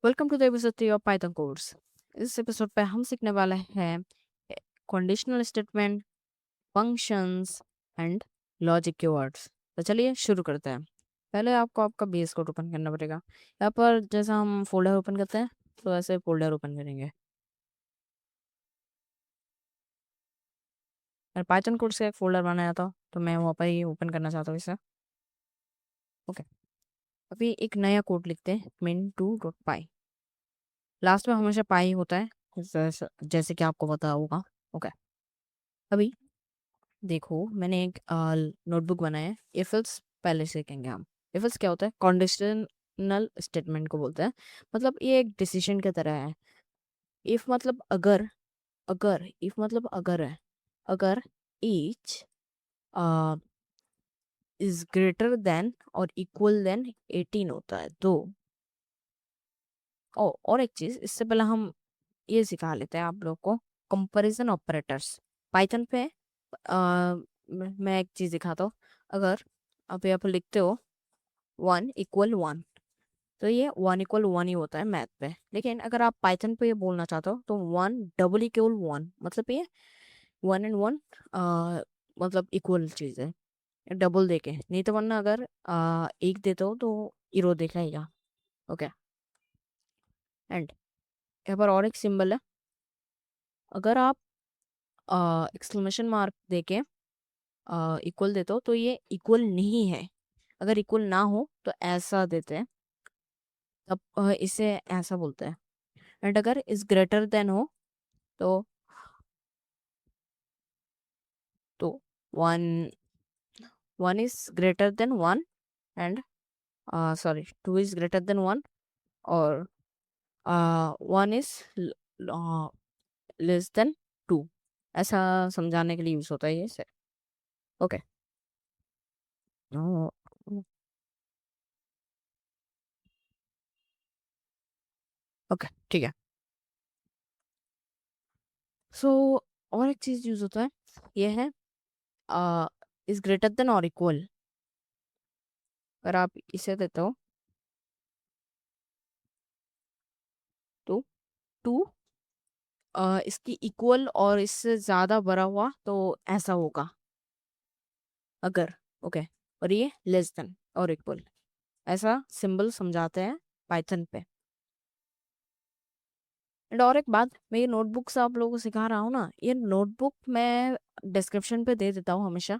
Welcome to the episode 3 of Python course. इस episode पे हम सीखने वाले हैं conditional statement, functions and logic keywords. तो चलिए शुरू करते हैं। पहले आपको आपका बेस कोड ओपन करना पड़ेगा। यहाँ पर जैसा हम फोल्डर ओपन करते हैं तो ऐसे फोल्डर ओपन करेंगे। मैं पाइथन कोर्स का एक फोल्डर बनाया था तो मैं वहाँ पर ही ओपन करना चाहता हूँ इसे। ओके, अभी एक नया कोड लिखते हैं min2.py। लास्ट में हमेशा पाई होता है, जैसे कि आपको पता होगा। ओके, अभी देखो मैंने एक नोटबुक बनाया है। इफल्स पहले सीखेंगे हम। इफल्स क्या होता है? कंडीशनल स्टेटमेंट को बोलते हैं। मतलब ये एक डिसीजन की तरह है। इफ मतलब अगर, अगर इफ मतलब अगर है, अगर ईच इज ग्रेटर देन और इक्वल देन 18 होता है तो। और एक चीज इससे पहले हम ये सिखा लेते हैं आप लोग को, कंपैरिजन ऑपरेटर्स पाइथन पे। मैं एक चीज दिखाता हूँ। अगर आप यहाँ पर लिखते हो 1 = 1, तो ये 1 = 1 ही होता है मैथ पे। लेकिन अगर आप पाइथन पे ये बोलना चाहते हो तो 1 = 1, मतलब ये 1 and 1 मतलब इक्वल चीज है। डबल देके नहीं तो, वरना अगर एक देते हो तो इरो दिखाएगा। ओके, एंड यहाँ पर और एक सिंबल है। अगर आप एक्सक्लेमेशन मार्क देके इक्वल देते हो तो ये इक्वल नहीं है। अगर इक्वल ना हो तो ऐसा देते हैं, तब इसे ऐसा बोलते हैं। एंड अगर इज ग्रेटर देन हो तो 1 1 is greater than 1 and sorry 2 is greater than 1 और 1 इज लेस देन 2। ऐसा समझाने के लिए यूज होता है ये से। ओके, ओके ठीक है। सो और एक चीज यूज होता है, ये है इज ग्रेटर देन और इक्वल। अगर आप इसे देते हो तो 2 इसकी इक्वल और इससे ज्यादा बड़ा हुआ तो ऐसा होगा अगर। ओके, और ये लेस देन और इक्वल, ऐसा सिंबल समझाते हैं पाइथन पे। एंड और एक बात, मैं ये नोटबुक्स आप लोगों को सिखा रहा हूँ ना, ये नोटबुक मैं डिस्क्रिप्शन पे दे देता हूँ हमेशा।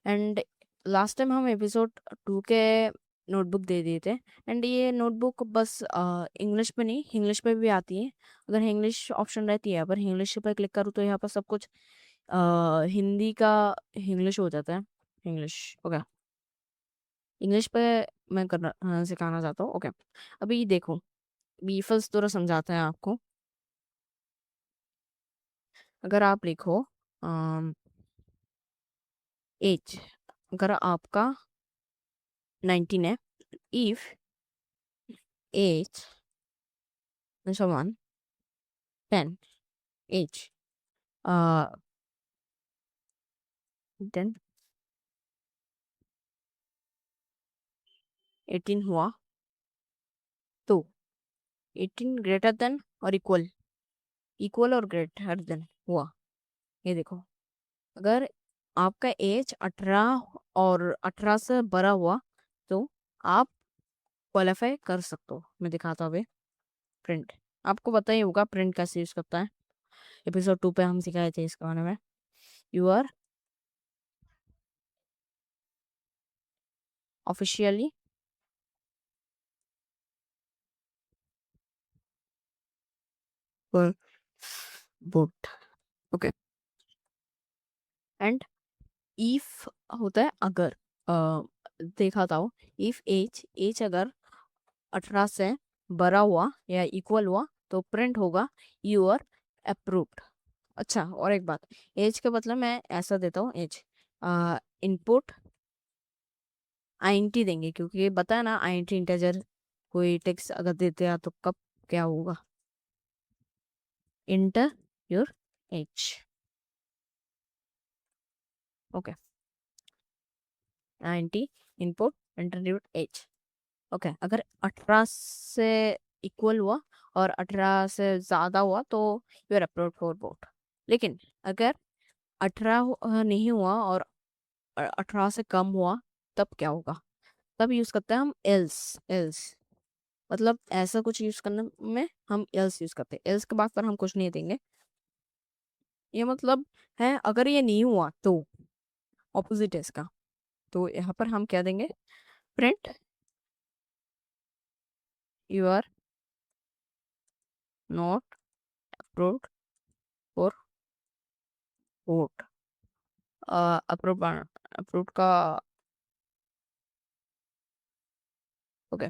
एंड लास्ट टाइम हम एपिसोड 2 के नोटबुक दे दिए थे। एंड ये नोटबुक बस इंग्लिश में नहीं, इंग्लिश में भी आती है। अगर इंग्लिश ऑप्शन रहती है, पर इंग्लिश पर क्लिक करूँ तो यहाँ पर सब कुछ हिंदी का इंग्लिश हो जाता है। इंग्लिश ओके, इंग्लिश पे मैं करना सिखाना चाहता हूँ। ओके, अभी देखो बीफल्स थोड़ा समझाते हैं आपको। अगर आप लिखो एज, अगर आपका 19 है, if age someone 10 age, then 18 हुआ तो 18 ग्रेटर देन और इक्वल, इक्वल और ग्रेटर देन हुआ। ये देखो, अगर आपका एज 18 और 18 से बड़ा हुआ तो आप क्वालिफाई कर सकते हो। मैं दिखाता हूँ अभी। प्रिंट, आपको पता ही होगा प्रिंट कैसे यूज करता है। एपिसोड 2 पे हम सिखाए थे इसके बारे में। You are officially boot. Okay, and if होता है अगर, अ, देखा था। इफ एज, एज अगर 18 से बड़ा हुआ या इक्वल हुआ तो प्रिंट होगा यू आर अप्रूव्ड। अच्छा, और एक बात, एज का मतलब मैं ऐसा देता हूँ एज इनपुट INT देंगे, क्योंकि ये बताया ना INT इंटेजर कोई टेक्स्ट अगर देते हैं तो कब क्या होगा। Inter your age. Okay, INT input inter your age. Okay, अगर 18 से इक्वल हुआ और 18 से ज़्यादा हुआ तो you are approved for vote. लेकिन अगर 18 नहीं हुआ और 18 से कम हुआ तब क्या होगा? तब यूज़ करते हैं हम एल्स। एल्स मतलब ऐसा कुछ यूज़ करने में हम एल्स यूज़ करते हैं। एल्स के बाद पर हम कुछ नहीं देंगे। ये मतलब है अगर ये नहीं हुआ तो ऑपोजिट है इसका। तो यहाँ पर हम क्या देंगे? Print you are not approved for vote. Approve approved का ओके।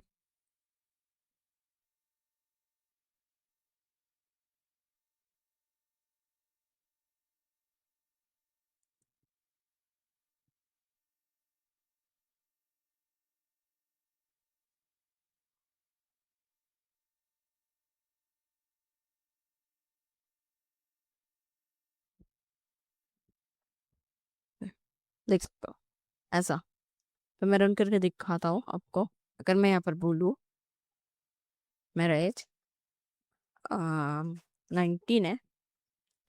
देख सकते हो ऐसा। तो मैं रन करके दिखाता हूँ आपको। अगर मैं यहाँ पर बोलूँ मेरा एज 19 है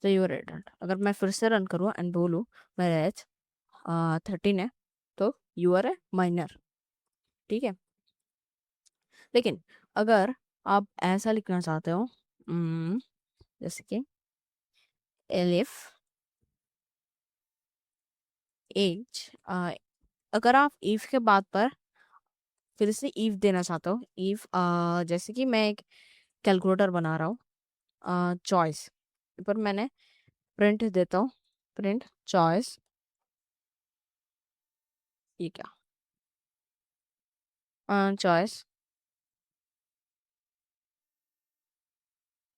तो यू आर एडल्ट। अगर मैं फिर से रन करूँ एंड बोलूँ मेरा एज 13 है तो यू आर ए माइनर। ठीक है। लेकिन अगर आप ऐसा लिखना चाहते हो जैसे कि एलिफ एज, अगर आप इफ के बाद पर फिर से इफ देना चाहते हो, इफ जैसे कि मैं एक कैलकुलेटर बना रहा हूँ चॉइस पर मैंने प्रिंट देता हूँ प्रिंट चॉइस। ये क्या? Choice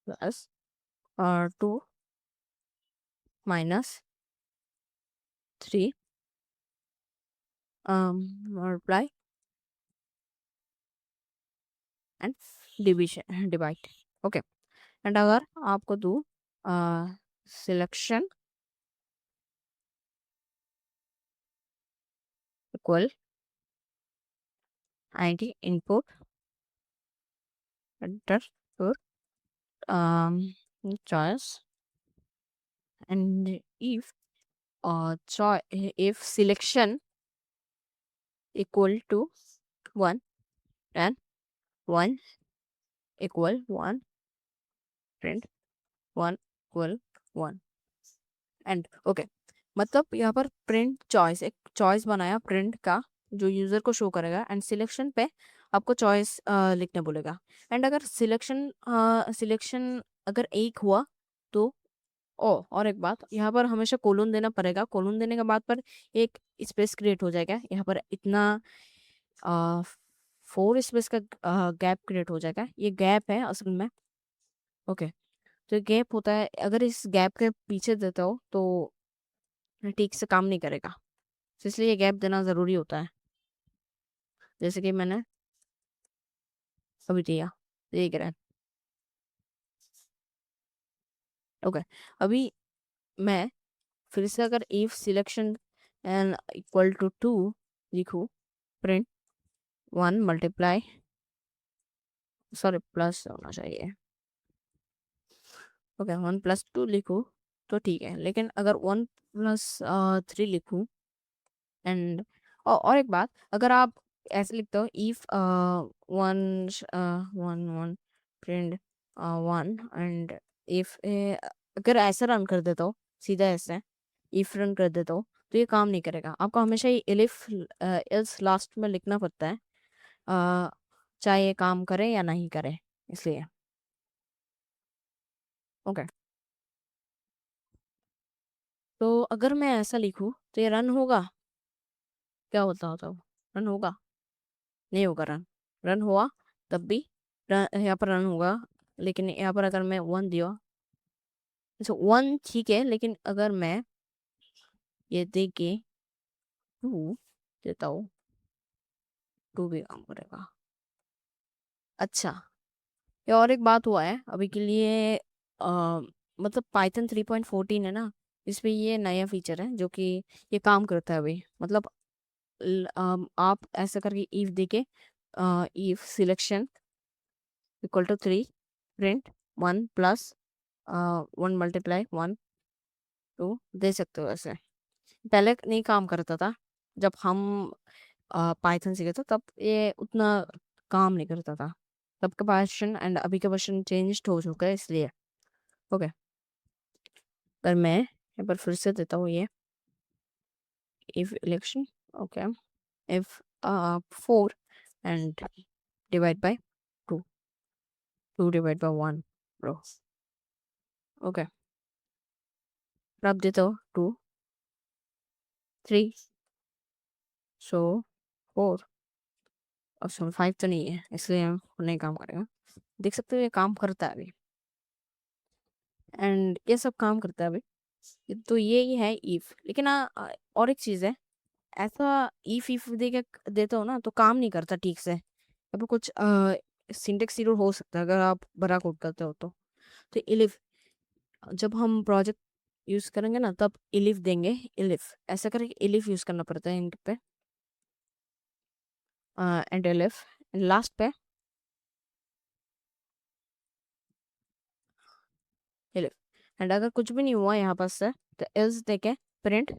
plus 2 minus 3 multiply and division divide. Okay. And अगर आपको दूँ selection equal id input enter for choice and if selection equal to 1 and 1 equal 1 print 1 equal 1 and okay. मतलब यहाँ पर प्रिंट चॉइस एक choice बनाया प्रिंट का जो यूजर को शो करेगा एंड सिलेक्शन पे आपको चॉइस लिखने बोलेगा। एंड अगर सिलेक्शन सिलेक्शन अगर एक हुआ तो और एक बात यहाँ पर हमेशा कोलन देना पड़ेगा। कोलन देने के बाद पर एक स्पेस क्रिएट हो जाएगा। यहाँ पर इतना 4 स्पेस का गैप क्रिएट हो जाएगा। ये गैप है असल में। ओके। तो गैप होता है अगर इस गैप के पीछे देता हो तो ठीक से काम नहीं करेगा। तो इसलिए ये गैप देना ज़रूरी होता है। जैसे कि मैंने अभी दिया देख रहे हैं। ओके। अभी मैं फिर से अगर if selection and equal to 2 लिखूँ प्रिंट 1 मल्टीप्लाई सॉरी प्लस होना चाहिए। ओके 1 प्लस 2 लिखूँ तो ठीक है। लेकिन अगर 1 प्लस 3 लिखूँ एंड और एक बात अगर आप ऐसे लिखते हो if one one one print 1 and if अगर ऐसे रन कर देता हो सीधा ऐसे इफ रन कर देता हो तो ये काम नहीं करेगा। आपको हमेशा ये एलिफ एल्स लास्ट में लिखना पड़ता है चाहे ये काम करे या नहीं करे इसलिए। ओके। तो अगर मैं ऐसा लिखूँ तो ये रन होगा? क्या होता रन होगा? नहीं होगा रन। रन हुआ तब भी यहाँ पर रन होगा। लेकिन यहाँ पर अगर मैं 1 दिया तो 1 ठीक है। लेकिन अगर मैं ये दे के 2 देता हूँ 2 भी काम करेगा। अच्छा। ये और एक बात हुआ है अभी के लिए मतलब पाइथन 3.14 है ना इसमें ये नया फीचर है जो कि ये काम करता है अभी। मतलब आप ऐसा करके इफ देके if selection equal to 3 print 1 plus 1 multiply 1 2 दे सकते हो ऐसे। पहले नहीं काम करता था, जब हम पाइथन सीखे थे तब ये उतना काम नहीं करता था। तब का वर्जन एंड अभी का वर्जन चेंज हो चुका है इसलिए। ओके, पर मैं यहाँ पर फिर से देता हूँ ये if election, okay, if 4 and divide by 2, 2 divide by 1 bro, okay, अब देता हो 2 3 so 4 ऑप्शन 5 तो नहीं है इसलिए नहीं काम करेगा। देख सकते हो ये काम करता है अभी, एंड ये सब काम करता है अभी। तो ये ही है इफ, लेकिन और एक चीज़ है, ऐसा इफ दे के देते हो ना तो काम नहीं करता ठीक से। अब कुछ सिंटेक्स एरर हो सकता है अगर आप बड़ा कोड करते हो तो इलिफ जब हम प्रोजेक्ट यूज करेंगे ना तब इलिफ देंगे, इलिफ ऐसा करके इलिफ यूज करना पड़ता है इनके पे, एंड इलिफ लास्ट पे इलिफ। एंड अगर कुछ भी नहीं हुआ यहाँ पास से तो एल्स देके प्रिंट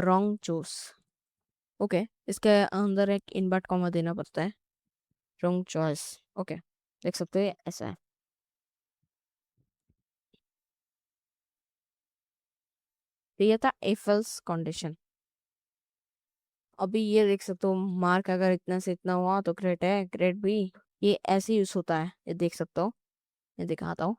रॉन्ग चूज। ओके, इसके अंदर एक इनवर्ट कॉमा देना पड़ता है, रॉन्ग चॉइस। ओके, देख सकते हो ये ऐसा है। तो ये था इफ एल्स कंडीशन। अभी ये देख सकते हो मार्क अगर इतना से इतना हुआ तो ग्रेड है, ग्रेड भी ये ऐसे यूज होता है, ये देख सकते हो, ये दिखाता हूँ।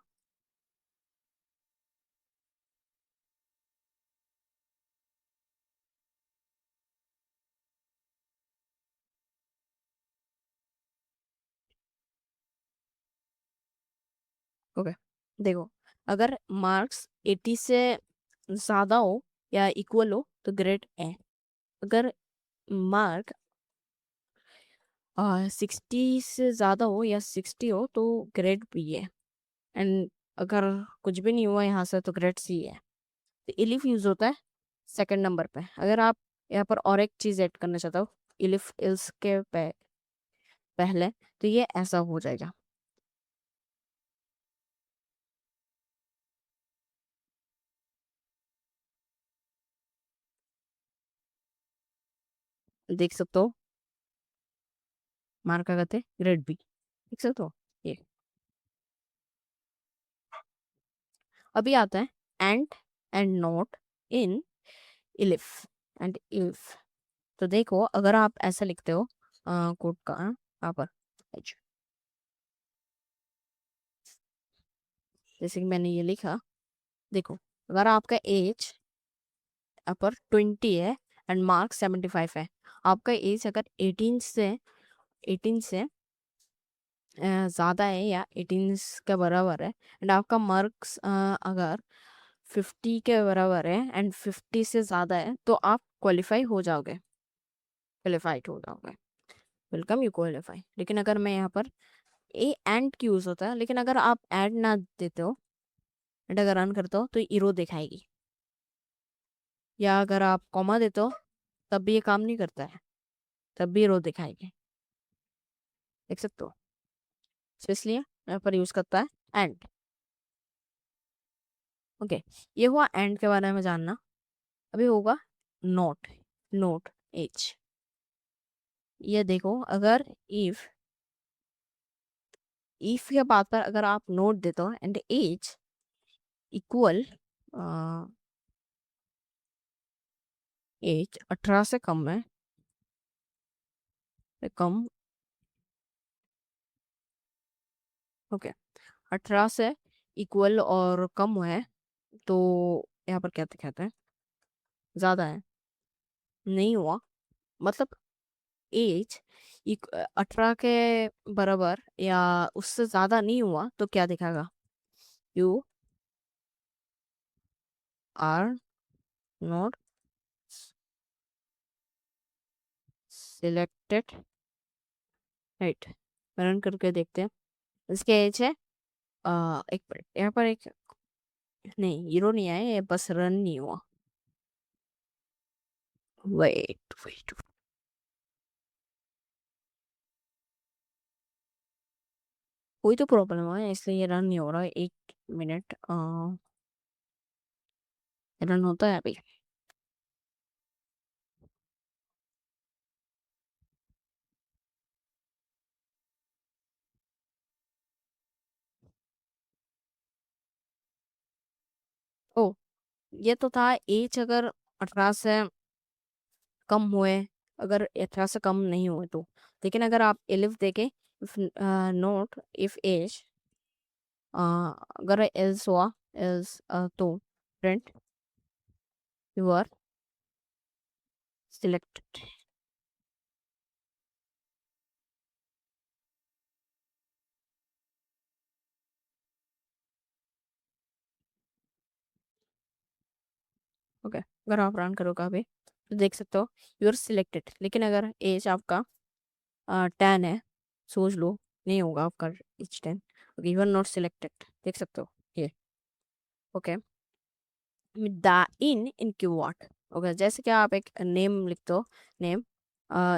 ओके, देखो, अगर मार्क्स 80 से ज्यादा हो या इक्वल हो तो ग्रेड है। अगर मार्क 60 से ज्यादा हो या 60 हो तो ग्रेड बी है। एंड अगर कुछ भी नहीं हुआ यहाँ से तो ग्रेड सी है। तो इलिफ यूज होता है सेकंड नंबर पे। अगर आप यहाँ पर और एक चीज ऐड करना चाहते हो इलिफ इल्स के पहले, तो ये ऐसा हो जाएगा। देख सकते हो मार्क का कहते हैं ग्रेड बी, देख सकते हो ये। अभी आता है and not in elif and if. तो देखो अगर आप ऐसा लिखते हो कोड का यहाँ पर age, जैसे कि मैंने ये लिखा, देखो अगर आपका एज यहाँ पर 20 है एंड मार्क 75 है, आपका एज अगर 18 से ज़्यादा है या 18 के बराबर है एंड आपका मार्क्स अगर 50 के बराबर है एंड 50 से ज़्यादा है तो आप क्वालिफाई हो जाओगे, क्वालिफाइड हो जाओगे, वेलकम यू क्वालिफाई। लेकिन अगर मैं यहाँ पर ए एंड की यूज़ होता है, लेकिन अगर आप एंड ना देते हो एंड अगर रन करते हो तो इरो दिखाएगी, या अगर आप कॉमा देते हो तब भी ये काम नहीं करता है, तब भी रो दिखाएगी, देख सकते हो। तो इसलिए यहाँ पर यूज़ करता है एंड। ओके, ये हुआ एंड के बारे में जानना। अभी होगा नोट, नोट एच। ये देखो अगर इफ के बाद पर अगर आप नोट देते हो एंड एज इक्वल एज 18 से कम है, से कम, ओके, 18 से इक्वल और कम है तो यहाँ पर क्या दिखाते हैं, ज्यादा है, नहीं हुआ, मतलब एज 18 के बराबर या उससे ज्यादा नहीं हुआ तो क्या दिखाएगा, you are not selected, right. Run करके देखते हैं। इसके एज है एक मिनट, यहाँ पर एक नहीं हीरो नहीं आया, ये बस रन नहीं हुआ। वेट वेट, कोई तो प्रॉब्लम है इसलिए ये रन नहीं हो रहा है। 1 मिनट रन होता है अभी। ओ, ये तो था एज अगर 18 से कम हुए, अगर 18 से कम नहीं हुए तो। लेकिन अगर आप एलिफ देखें, इफ नोट इफ एज, अगर एल्स हुआ, एल्स तो print you are selected. Okay, अगर आप रन करोगे अभी तो देख सकते हो यू आर सिलेक्टेड। लेकिन अगर एज आपका 10 है, सोच लो, नहीं होगा आपका age 10। Okay, you are not selected, देख सकते हो ये। Okay, the in keyword. Okay, जैसे कि आप एक नेम लिखते हो, नेम,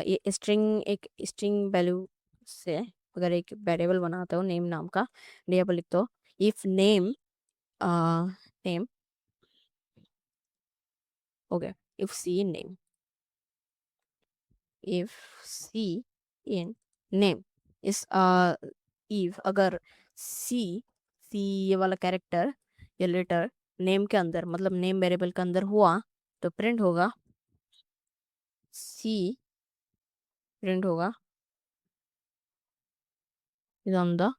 ये स्ट्रिंग, एक स्ट्रिंग वैल्यू से अगर एक वेरिएबल बनाते हो नेम नाम का, वेरिएबल लिखते हो। If name, name, okay, if C in name, if C in name इस इफ अगर सी, सी ये वाला कैरेक्टर या लेटर नेम के अंदर, मतलब नेम वेरिएबल के अंदर हुआ, तो प्रिंट होगा सी, प्रिंट होगा is on the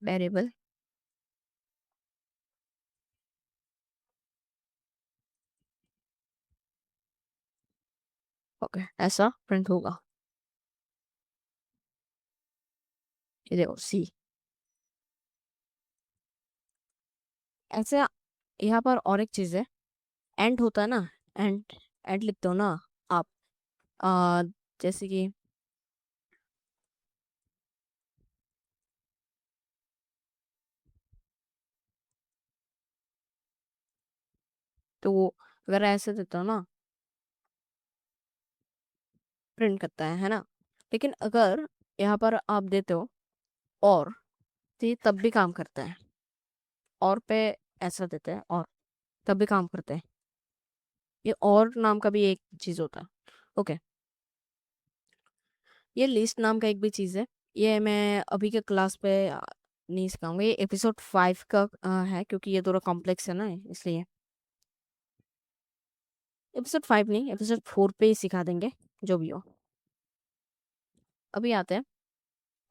variable। Okay, ऐसा प्रिंट होगा। ये देखो सी, ऐसे। यहाँ पर और एक चीज है, एंड होता है ना, एंड, एंड लिखते हो ना आप, आ, जैसे कि तो वो अगर ऐसे देते हो ना, प्रिंट करता है ना। लेकिन अगर यहाँ पर आप देते हो और, तो ये तब भी काम करता है। और पे ऐसा देते हैं और, तब भी काम करते हैं। ये और नाम का भी एक चीज होता है। ओके, ये लिस्ट नाम का एक भी चीज है। ये मैं अभी के क्लास पे नहीं सिखाऊंगा, ये एपिसोड 5 का है, क्योंकि ये थोड़ा कॉम्प्लेक्स है ना, इसलिए। एपिसोड 5 नहीं, एपिसोड 4 पे ही सिखा देंगे, जो भी हो। अभी आते हैं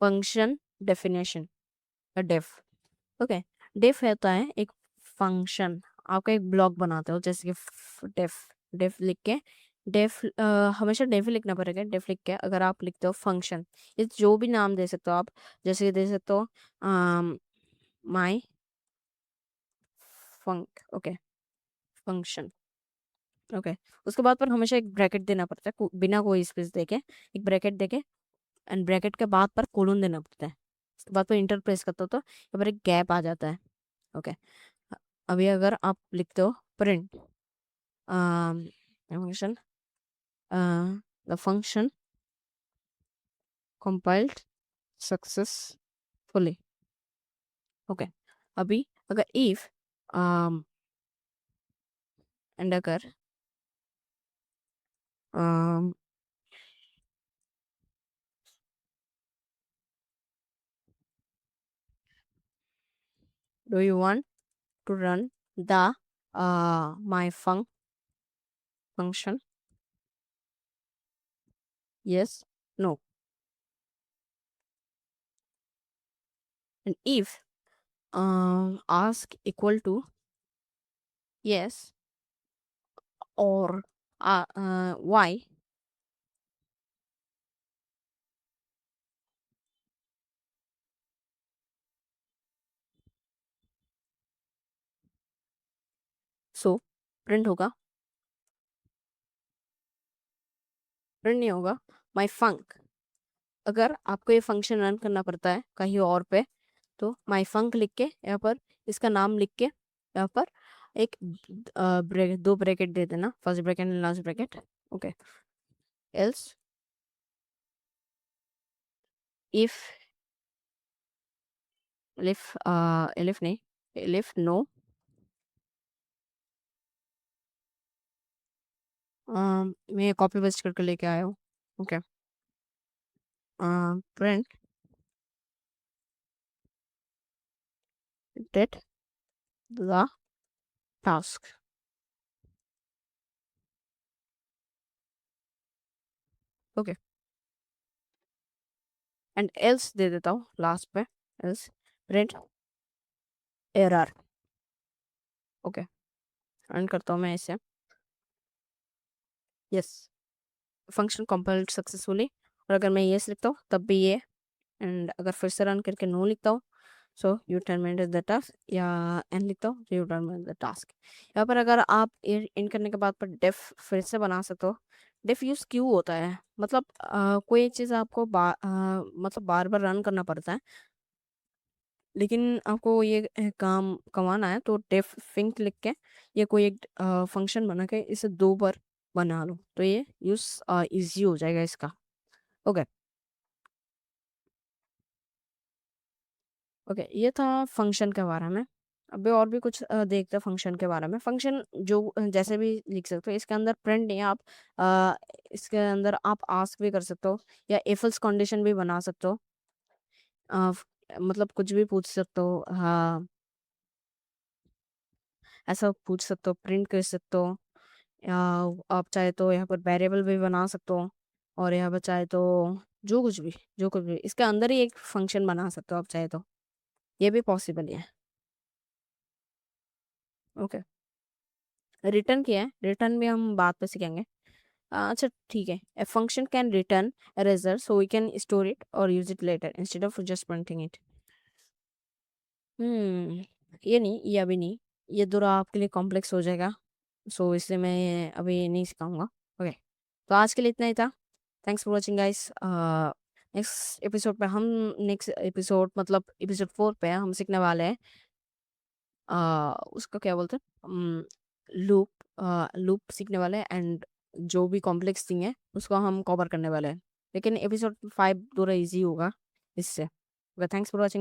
function definition, def. Okay, def होता है एक फंक्शन। आपका एक ब्लॉक बनाते हो, जैसे कि डेफ, डेफ लिख के, डेफ हमेशा डेफ ही लिखना पड़ेगा। डेफ लिख के अगर आप लिखते हो फंक्शन, ये जो भी नाम दे सकते हो आप, जैसे कि दे सकते हो माई फंक, ओके, फंक्शन। ओके, उसके बाद पर हमेशा एक ब्रैकेट देना पड़ता है, बिना कोई स्पेस देके एक ब्रैकेट देके, एंड ब्रैकेट के बाद पर कोलन देना पड़ता है। उसके बाद पर इंटर प्रेस करते हो तो यहाँ पर एक गैप आ जाता है। ओके, अभी अगर आप लिखते हो print function, the function compiled successfully। Okay, अभी अगर if एंड अगर um, do you want to run the my function, yes, no, and if ask equal to yes or why, so print होगा, print नहीं होगा my func। अगर आपको ये function run करना पड़ता है कहीं और पे, तो माई फंक लिख के यहाँ पर इसका नाम लिख के यहाँ पर एक ब्रेक, दो ब्रैकेट दे देना, first bracket and last bracket. Okay, else if elif नहीं, एलिफ नो, मैं कॉपी पेस्ट करके लेके आया हूँ। Okay, print date the task. Okay, and else दे देता हूँ लास्ट पे, else print error. Okay, run करता हूँ मैं इसे। Yes, function compiled successfully. और अगर मैं यस लिखता हूँ तब भी ये, एंड अगर फिर से रन करके नो लिखता हूँ, so you terminated the task, या एन लिखता हूँ तो यू टर्मिनेटेड द टास्क। यहाँ पर अगर आप इन करने के बाद पर डेफ फिर से बना सकते हो। डेफ यूज क्यों होता है, मतलब कोई एक चीज़ आपको मतलब बार बार रन करना पड़ता है, लेकिन आपको ये काम कमाना है तो डेफ फिंक लिख के ये कोई एक फंक्शन बना के इसे 2 बार बना लो, तो ये यूज इजी हो जाएगा इसका। ओके। ओके, ये था फंक्शन के बारे में। अभी और भी कुछ देखते हैं फंक्शन के बारे में। फंक्शन जो जैसे भी लिख सकते हो, इसके अंदर प्रिंट नहीं, आप अ, इसके अंदर आप आस्क भी कर सकते हो, या एफल्स कंडीशन भी बना सकते हो। मतलब कुछ भी पूछ सकते हो, हाँ, ऐसा पूछ सकते हो, प्रिंट कर सकते हो, या आप चाहे तो यहाँ पर वेरिएबल भी बना सकते हो, और यहाँ पर चाहे तो जो कुछ भी इसके अंदर ही एक फंक्शन बना सकते हो आप चाहे तो, ये भी पॉसिबल है। ओके, रिटर्न किया है, रिटर्न भी हम बाद में सीखेंगे। अच्छा ठीक है, a function can return a result so we can store it or use it later instead of just printing it। ये नहीं, ये अभी नहीं, ये थोड़ा आपके लिए कॉम्प्लेक्स हो जाएगा, सो इसलिए मैं ये अभी नहीं सिखाऊंगा। ओके, तो आज के लिए इतना ही था। Thanks for watching guys. Next episode मतलब एपिसोड 4 पे हम सीखने वाले हैं, उसको क्या बोलते हैं, लूप, लूप सीखने वाले हैं, एंड जो भी कॉम्प्लेक्स थिंग है उसको हम कवर करने वाले हैं, लेकिन एपिसोड 5 थोड़ा इजी होगा इससे। Okay, thanks for watching.